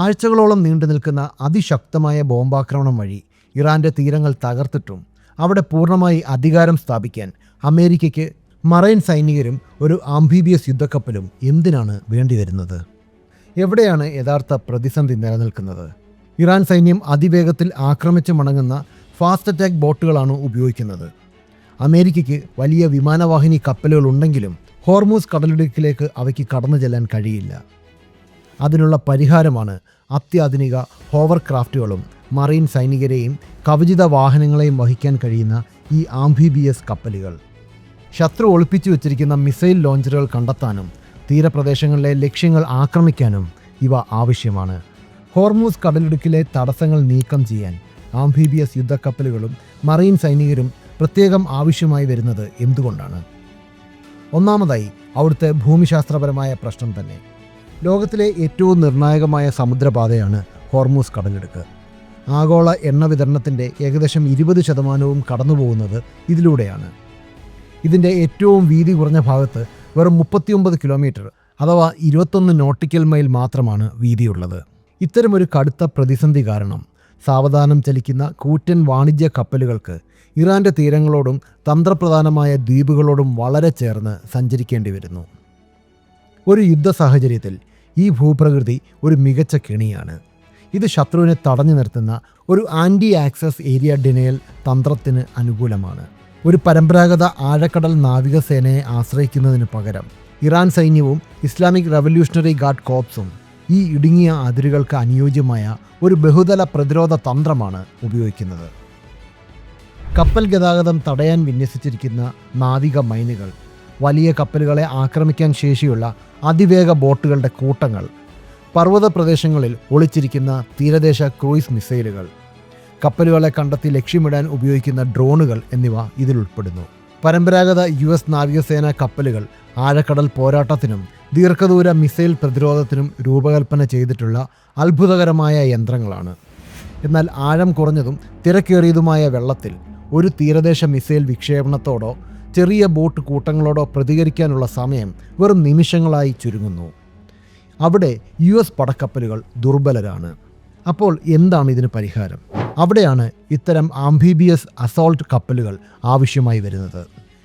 ആഴ്ചകളോളം നീണ്ടു നിൽക്കുന്ന അതിശക്തമായ ബോംബാക്രമണം വഴി ഇറാൻ്റെ തീരങ്ങൾ തകർത്തിട്ടും അവിടെ പൂർണ്ണമായി അധികാരം സ്ഥാപിക്കാൻ അമേരിക്കയ്ക്ക് മറൈൻ സൈനികരും ഒരു ആംഫീബിയസ് യുദ്ധക്കപ്പലും എന്തിനാണ് വേണ്ടിവരുന്നത്? എവിടെയാണ് യഥാർത്ഥ പ്രതിസന്ധി നിലനിൽക്കുന്നത്? ഇറാൻ സൈന്യം അതിവേഗത്തിൽ ആക്രമിച്ച് മടങ്ങുന്ന ഫാസ്റ്റ് അറ്റാക്ക് ബോട്ടുകളാണ് ഉപയോഗിക്കുന്നത്. അമേരിക്കയ്ക്ക് വലിയ വിമാനവാഹിനി കപ്പലുകൾ ഉണ്ടെങ്കിലും ഹോർമൂസ് കടലിടുക്കിലേക്ക് അവയ്ക്ക് കടന്നു ചെല്ലാൻ കഴിയില്ല. അതിനുള്ള പരിഹാരമാണ് അത്യാധുനിക ഹോവർക്രാഫ്റ്റുകളും മറൈൻ സൈനികരെയും കവചിത വാഹനങ്ങളെയും വഹിക്കാൻ കഴിയുന്ന ഈ ആംഫീബിയസ് കപ്പലുകൾ. ശത്രു ഒളിപ്പിച്ചു വച്ചിരിക്കുന്ന മിസൈൽ ലോഞ്ചറുകൾ കണ്ടെത്താനും തീരപ്രദേശങ്ങളിലെ ലക്ഷ്യങ്ങൾ ആക്രമിക്കാനും ഇവ ആവശ്യമാണ്. ഹോർമൂസ് കടലിടുക്കിലെ തടസ്സങ്ങൾ നീക്കം ചെയ്യാൻ ആംഫീബിയസ് യുദ്ധക്കപ്പലുകളും മറൈൻ സൈനികരും പ്രത്യേകം ആവശ്യമായി വരുന്നത് എന്തുകൊണ്ടാണ്? ഒന്നാമതായി അവിടുത്തെ ഭൂമിശാസ്ത്രപരമായ പ്രശ്നം തന്നെ. ലോകത്തിലെ ഏറ്റവും നിർണായകമായ സമുദ്രപാതയാണ് ഹോർമൂസ് കടലിടുക്ക്. ആഗോള എണ്ണ വിതരണത്തിൻ്റെ ഏകദേശം 20% കടന്നുപോകുന്നത് ഇതിലൂടെയാണ്. ഇതിൻ്റെ ഏറ്റവും വീതി കുറഞ്ഞ ഭാഗത്ത് വെറും 39 കിലോമീറ്റർ അഥവാ 21 നോട്ടിക്കൽ മൈൽ മാത്രമാണ് വീതിയുള്ളത്. ഇത്തരമൊരു കടുത്ത പ്രതിസന്ധി കാരണം സാവധാനം ചലിക്കുന്ന കൂറ്റൻ വാണിജ്യ കപ്പലുകൾക്ക് ഇറാൻ്റെ തീരങ്ങളോടും തന്ത്രപ്രധാനമായ ദ്വീപുകളോടും വളരെ ചേർന്ന് സഞ്ചരിക്കേണ്ടി വരുന്നു. ഒരു യുദ്ധ സാഹചര്യത്തിൽ ഈ ഭൂപ്രകൃതി ഒരു മികച്ച കെണിയാണ്. ഇത് ശത്രുവിനെ തടഞ്ഞു നിർത്തുന്ന ഒരു ആൻറ്റി ആക്സസ് ഏരിയ ഡിനയൽ തന്ത്രത്തിന് അനുകൂലമാണ്. ഒരു പരമ്പരാഗത ആഴക്കടൽ നാവികസേനയെ ആശ്രയിക്കുന്നതിന് പകരം ഇറാൻ സൈന്യവും ഇസ്ലാമിക് റവല്യൂഷണറി ഗാർഡ് കോർപ്സും ഈ ഇടുങ്ങിയ അതിരുകൾക്ക് അനുയോജ്യമായ ഒരു ബഹുതല പ്രതിരോധ തന്ത്രമാണ് ഉപയോഗിക്കുന്നത്. കപ്പൽ ഗതാഗതം തടയാൻ വിന്യസിച്ചിരിക്കുന്ന നാവിക മൈനുകൾ, വലിയ കപ്പലുകളെ ആക്രമിക്കാൻ ശേഷിയുള്ള അതിവേഗ ബോട്ടുകളുടെ കൂട്ടങ്ങൾ, പർവ്വത പ്രദേശങ്ങളിൽ ഒളിച്ചിരിക്കുന്ന തീരദേശ ക്രൂയിസ് മിസൈലുകൾ, കപ്പലുകളെ കണ്ടെത്തി ലക്ഷ്യമിടാൻ ഉപയോഗിക്കുന്ന ഡ്രോണുകൾ എന്നിവ ഇതിലുൾപ്പെടുന്നു. പരമ്പരാഗത US നാവികസേന കപ്പലുകൾ ആഴക്കടൽ പോരാട്ടത്തിനും ദീർഘദൂര മിസൈൽ പ്രതിരോധത്തിനും രൂപകൽപ്പന ചെയ്തിട്ടുള്ള അത്ഭുതകരമായ യന്ത്രങ്ങളാണ്. എന്നാൽ ആഴം കുറഞ്ഞതും തിരക്കേറിയതുമായ വെള്ളത്തിൽ ഒരു തീരദേശ മിസൈൽ വിക്ഷേപണത്തോടോ ചെറിയ ബോട്ട് കൂട്ടങ്ങളോടോ പ്രതികരിക്കാനുള്ള സമയം വെറും നിമിഷങ്ങളായി ചുരുങ്ങുന്നു. അവിടെ US പടക്കപ്പലുകൾ ദുർബലരാണ്. അപ്പോൾ എന്താണ് ഇതിന് പരിഹാരം? അവിടെയാണ് ഇത്തരം ആംഫീബിയസ് അസോൾട്ട് കപ്പലുകൾ ആവശ്യമായി വരുന്നത്.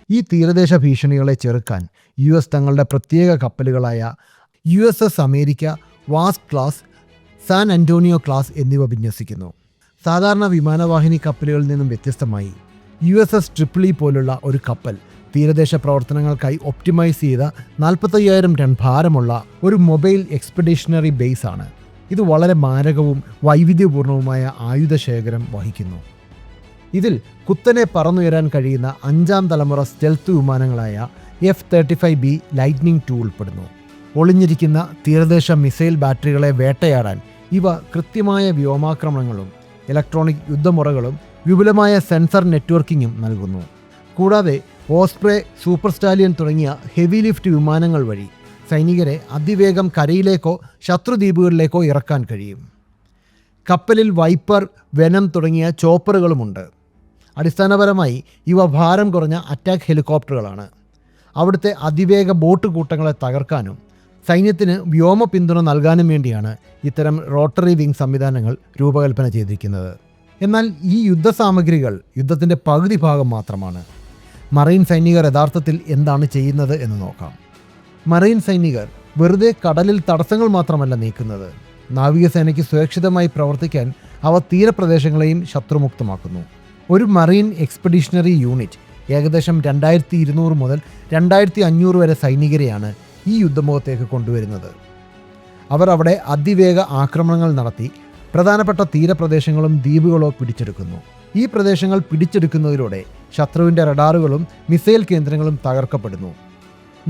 ഈ തീരദേശ ഭീഷണികളെ ചെറുക്കാൻ US തങ്ങളുടെ പ്രത്യേക കപ്പലുകളായ USS America, Wasp class, San Antonio class എന്നിവ വിന്യസിക്കുന്നു. സാധാരണ വിമാനവാഹിനി കപ്പലുകളിൽ നിന്നും വ്യത്യസ്തമായി USS ട്രിപ്പിളി പോലുള്ള ഒരു കപ്പൽ തീരദേശ പ്രവർത്തനങ്ങൾക്കായി ഒപ്റ്റിമൈസ് ചെയ്ത 45,000 ടൺ ഭാരമുള്ള ഒരു മൊബൈൽ എക്സ്പെഡീഷണറി ബേസാണ്. ഇത് വളരെ മാരകവും വൈവിധ്യപൂർണവുമായ ആയുധശേഖരം വഹിക്കുന്നു. ഇതിൽ കുത്തനെ പറന്നുയരാൻ കഴിയുന്ന 5ാം തലമുറ സ്റ്റെൽത്ത് വിമാനങ്ങളായ F-35B ലൈറ്റ്നിംഗ് II ഉൾപ്പെടുന്നു. ഒളിഞ്ഞിരിക്കുന്ന തീരദേശ മിസൈൽ ബാറ്ററികളെ വേട്ടയാടാൻ ഇവ കൃത്യമായ വ്യോമാക്രമണങ്ങളും ഇലക്ട്രോണിക് യുദ്ധമുറകളും വിപുലമായ സെൻസർ നെറ്റ്വർക്കിങ്ങും നൽകുന്നു. കൂടാതെ ഓസ്പ്രേ, സൂപ്പർ സ്റ്റാലിയൻ തുടങ്ങിയ ഹെവി ലിഫ്റ്റ് വിമാനങ്ങൾ വഴി സൈനികരെ അതിവേഗം കരയിലേക്കോ ശത്രുദ്വീപുകളിലേക്കോ ഇറക്കാൻ കഴിയും. കപ്പലിൽ വൈപ്പർ, വെനം തുടങ്ങിയ ചോപ്പറുകളുമുണ്ട്. അടിസ്ഥാനപരമായി ഇവ ഭാരം കുറഞ്ഞ അറ്റാക്ക് ഹെലികോപ്റ്ററുകളാണ്. അവിടുത്തെ അതിവേഗ ബോട്ട് കൂട്ടങ്ങളെ തകർക്കാനും സൈന്യത്തിന് വ്യോമ പിന്തുണ നൽകാനും വേണ്ടിയാണ് ഇത്തരം റോട്ടറി വിങ് സംവിധാനങ്ങൾ രൂപകൽപ്പന ചെയ്തിരിക്കുന്നത്. എന്നാൽ ഈ യുദ്ധസാമഗ്രികൾ യുദ്ധത്തിൻ്റെ പകുതി ഭാഗം മാത്രമാണ്. മറൈൻ സൈനികർ യഥാർത്ഥത്തിൽ എന്താണ് ചെയ്യുന്നത് എന്ന് നോക്കാം. മറൈൻ സൈനികർ വെറുതെ കടലിൽ തടസ്സങ്ങൾ മാത്രമല്ല നീക്കുന്നത്. നാവികസേനയ്ക്ക് സുരക്ഷിതമായി പ്രവർത്തിക്കാൻ അവ തീരപ്രദേശങ്ങളെയും ശത്രുമുക്തമാക്കുന്നു. ഒരു മറൈൻ എക്സ്പെഡീഷണറി യൂണിറ്റ് ഏകദേശം 2200 മുതൽ 2500 വരെ സൈനികരെയാണ് ഈ യുദ്ധമുഖത്തേക്ക് കൊണ്ടുവരുന്നത്. അവർ അവിടെ അതിവേഗ ആക്രമണങ്ങൾ നടത്തി പ്രധാനപ്പെട്ട തീരപ്രദേശങ്ങളും ദ്വീപുകളോ പിടിച്ചെടുക്കുന്നു. ഈ പ്രദേശങ്ങൾ പിടിച്ചെടുക്കുന്നതിലൂടെ ശത്രുവിൻ്റെ റഡാറുകളും മിസൈൽ കേന്ദ്രങ്ങളും തകർക്കപ്പെടുന്നു.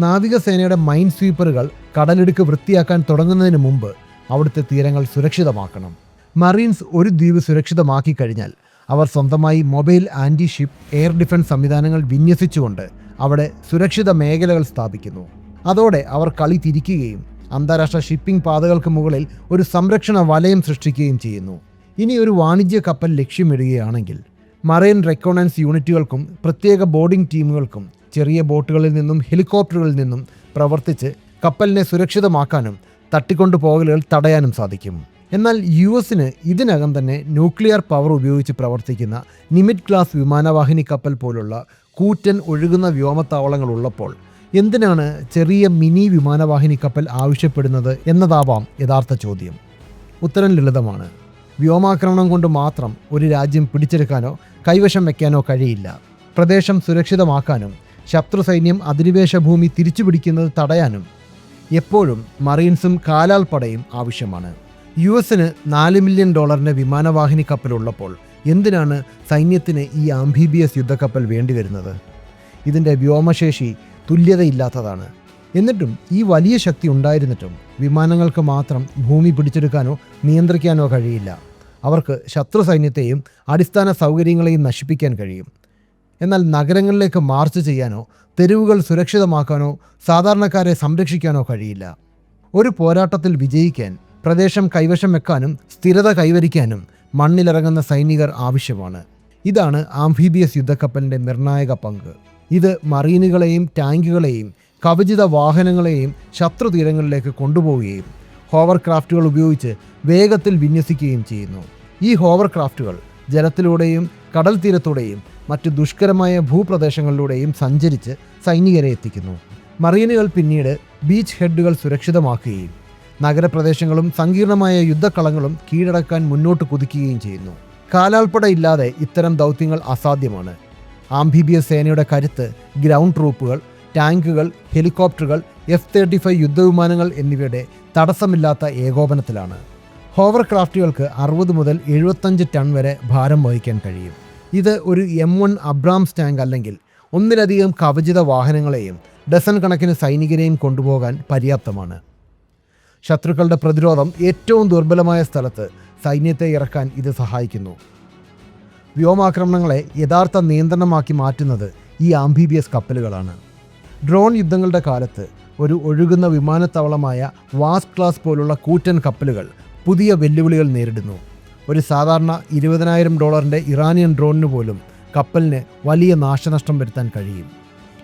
നാവികസേനയുടെ മൈൻ സ്വീപ്പറുകൾ കടലിടുക്ക് വൃത്തിയാക്കാൻ തുടങ്ങുന്നതിന് മുമ്പ് അവിടുത്തെ തീരങ്ങൾ സുരക്ഷിതമാക്കണം. മറീൻസ് ഒരു ദ്വീപ് സുരക്ഷിതമാക്കി കഴിഞ്ഞാൽ അവർ സ്വന്തമായി mobile anti ship air defence സംവിധാനങ്ങൾ വിന്യസിച്ചുകൊണ്ട് അവിടെ സുരക്ഷിത മേഖലകൾ സ്ഥാപിക്കുന്നു. അതോടെ അവർ കളി തിരിക്കുകയും അന്താരാഷ്ട്ര ഷിപ്പിംഗ് പാതകൾക്ക് മുകളിൽ ഒരു സംരക്ഷണ വലയം സൃഷ്ടിക്കുകയും ചെയ്യുന്നു. ഇനി ഒരു വാണിജ്യ കപ്പൽ ലക്ഷ്യമിടുകയാണെങ്കിൽ മറൈൻ റെക്കോണൻസ് യൂണിറ്റുകൾക്കും പ്രത്യേക ബോർഡിംഗ് ടീമുകൾക്കും ചെറിയ ബോട്ടുകളിൽ നിന്നും ഹെലികോപ്റ്ററുകളിൽ നിന്നും പ്രവർത്തിച്ച് കപ്പലിനെ സുരക്ഷിതമാക്കാനും തട്ടിക്കൊണ്ടുപോകലുകൾ തടയാനും സാധിക്കും. എന്നാൽ US ഇതിനകം തന്നെ ന്യൂക്ലിയർ പവർ ഉപയോഗിച്ച് പ്രവർത്തിക്കുന്ന നിമിറ്റ് ക്ലാസ് വിമാനവാഹിനി കപ്പൽ പോലുള്ള കൂറ്റൻ ഒഴുകുന്ന വ്യോമത്താവളങ്ങൾ ഉള്ളപ്പോൾ എന്തിനാണ് ചെറിയ മിനി വിമാനവാഹിനി കപ്പൽ ആവശ്യപ്പെടുന്നത് എന്നതാവാം യഥാർത്ഥ ചോദ്യം. ഉത്തരം ലളിതമാണ്. വ്യോമാക്രമണം കൊണ്ട് മാത്രം ഒരു രാജ്യം പിടിച്ചെടുക്കാനോ കൈവശം വയ്ക്കാനോ കഴിയില്ല. പ്രദേശം സുരക്ഷിതമാക്കാനും ശത്രു സൈന്യം അധിനിവേശ ഭൂമി തിരിച്ചുപിടിക്കുന്നത് തടയാനും എപ്പോഴും മറീൻസും കാലാൾപ്പടയും ആവശ്യമാണ്. US $4 മില്യൺ വിമാനവാഹിനി കപ്പലുള്ളപ്പോൾ എന്തിനാണ് സൈന്യത്തിന് ഈ ആംഫീബിയസ് യുദ്ധക്കപ്പൽ വേണ്ടിവരുന്നത്? ഇതിൻ്റെ വ്യോമശേഷി തുല്യതയില്ലാത്തതാണ്. എന്നിട്ടും ഈ വലിയ ശക്തി ഉണ്ടായിരുന്നിട്ടും വിമാനങ്ങൾക്ക് മാത്രം ഭൂമി പിടിച്ചെടുക്കാനോ നിയന്ത്രിക്കാനോ കഴിയില്ല. അവർക്ക് ശത്രു സൈന്യത്തെയും അടിസ്ഥാന സൗകര്യങ്ങളെയും നശിപ്പിക്കാൻ കഴിയും. എന്നാൽ നഗരങ്ങളിലേക്ക് മാർച്ച് ചെയ്യാനോ തെരുവുകൾ സുരക്ഷിതമാക്കാനോ സാധാരണക്കാരെ സംരക്ഷിക്കാനോ കഴിയില്ല. ഒരു പോരാട്ടത്തിൽ വിജയിക്കാൻ പ്രദേശം കൈവശം വെക്കാനും സ്ഥിരത കൈവരിക്കാനും മണ്ണിലിറങ്ങുന്ന സൈനികർ ആവശ്യമാണ്. ഇതാണ് ആംഫീബിയസ് യുദ്ധക്കപ്പലിൻ്റെ നിർണായക പങ്ക്. ഇത് മറീനുകളെയും ടാങ്കുകളെയും കവചിത വാഹനങ്ങളെയും ശത്രു തീരങ്ങളിലേക്ക് കൊണ്ടുപോവുകയും ഹോവർക്രാഫ്റ്റുകൾ ഉപയോഗിച്ച് വേഗത്തിൽ വിന്യസിക്കുകയും ചെയ്യുന്നു. ഈ ഹോവർക്രാഫ്റ്റുകൾ ജലത്തിലൂടെയും കടൽ തീരത്തൂടെയും മറ്റ് ദുഷ്കരമായ ഭൂപ്രദേശങ്ങളിലൂടെയും സഞ്ചരിച്ച് സൈനികരെ എത്തിക്കുന്നു. മറീനുകൾ പിന്നീട് ബീച്ച് ഹെഡുകൾ സുരക്ഷിതമാക്കുകയും നഗരപ്രദേശങ്ങളും സങ്കീർണമായ യുദ്ധക്കളങ്ങളും കീഴടക്കാൻ മുന്നോട്ട് കുതിക്കുകയും ചെയ്യുന്നു. കാലാൾപ്പട ഇല്ലാതെ ഇത്തരം ദൗത്യങ്ങൾ അസാധ്യമാണ്. ആംഫീബിയസ് സേനയുടെ കരുത്ത് ഗ്രൗണ്ട് ട്രൂപ്പുകൾ, ടാങ്കുകൾ, ഹെലികോപ്റ്ററുകൾ, F-35 യുദ്ധവിമാനങ്ങൾ എന്നിവയുടെ തടസ്സമില്ലാത്ത ഏകോപനത്തിലാണ്. ഹോവർക്രാഫ്റ്റുകൾക്ക് 60 മുതൽ 75 ടൺ വരെ ഭാരം വഹിക്കാൻ കഴിയും. ഇത് ഒരു M1 അബ്രാംസ് ടാങ്ക് അല്ലെങ്കിൽ ഒന്നിലധികം കവചിത വാഹനങ്ങളെയും ഡസൻ കണക്കിന് സൈനികരെയും കൊണ്ടുപോകാൻ പര്യാപ്തമാണ്. ശത്രുക്കളുടെ പ്രതിരോധം ഏറ്റവും ദുർബലമായ സ്ഥലത്ത് സൈന്യത്തെ ഇറക്കാൻ ഇത് സഹായിക്കുന്നു. വ്യോമാക്രമണങ്ങളെ യഥാർത്ഥ നിയന്ത്രണമാക്കി മാറ്റുന്നത് ഈ ആംഫീബിയസ് കപ്പലുകളാണ്. ഡ്രോൺ യുദ്ധങ്ങളുടെ കാലത്ത് ഒരു ഒഴുകുന്ന വിമാനത്താവളമായ വാസ്പ് ക്ലാസ് പോലുള്ള കൂറ്റൻ കപ്പലുകൾ പുതിയ വെല്ലുവിളികൾ നേരിടുന്നു. ഒരു സാധാരണ $20,000 ഇറാനിയൻ ഡ്രോണിന് പോലും കപ്പലിന് വലിയ നാശനഷ്ടം വരുത്താൻ കഴിയും.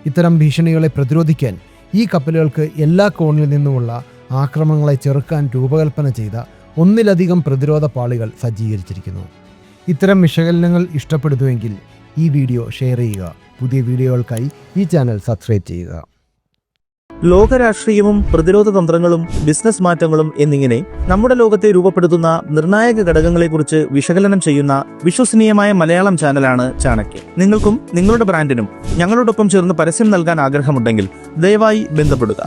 ഇത്തരം ഭീഷണികളെ പ്രതിരോധിക്കാൻ ഈ കപ്പലുകൾക്ക് എല്ലാ കോണിൽ നിന്നുമുള്ള ആക്രമണങ്ങളെ ചെറുക്കാൻ രൂപകൽപ്പന ചെയ്ത ഒന്നിലധികം പ്രതിരോധ പാളികൾ സജ്ജീകരിച്ചിരിക്കുന്നു. ഇത്തരം വിശകലനങ്ങൾ ഇഷ്ടപ്പെടുന്നുവെങ്കിൽ ഈ വീഡിയോ ഷെയർ ചെയ്യുക. പുതിയ വീഡിയോകൾക്കായി ഈ ചാനൽ സബ്സ്ക്രൈബ് ചെയ്യുക. ലോകരാഷ്ട്രീയവും പ്രതിരോധ തന്ത്രങ്ങളും ബിസിനസ് മാറ്റങ്ങളും എന്നിങ്ങനെ നമ്മുടെ ലോകത്തെ രൂപപ്പെടുത്തുന്ന നിർണായക ഘടകങ്ങളെക്കുറിച്ച് വിശകലനം ചെയ്യുന്ന വിശ്വസനീയമായ മലയാളം ചാനലാണ് ചാണക്യ. നിങ്ങൾക്കും നിങ്ങളുടെ ബ്രാൻഡിനും ഞങ്ങളോടൊപ്പം ചേർന്ന് പരസ്യം നൽകാൻ ആഗ്രഹമുണ്ടെങ്കിൽ ദയവായി ബന്ധപ്പെടുക.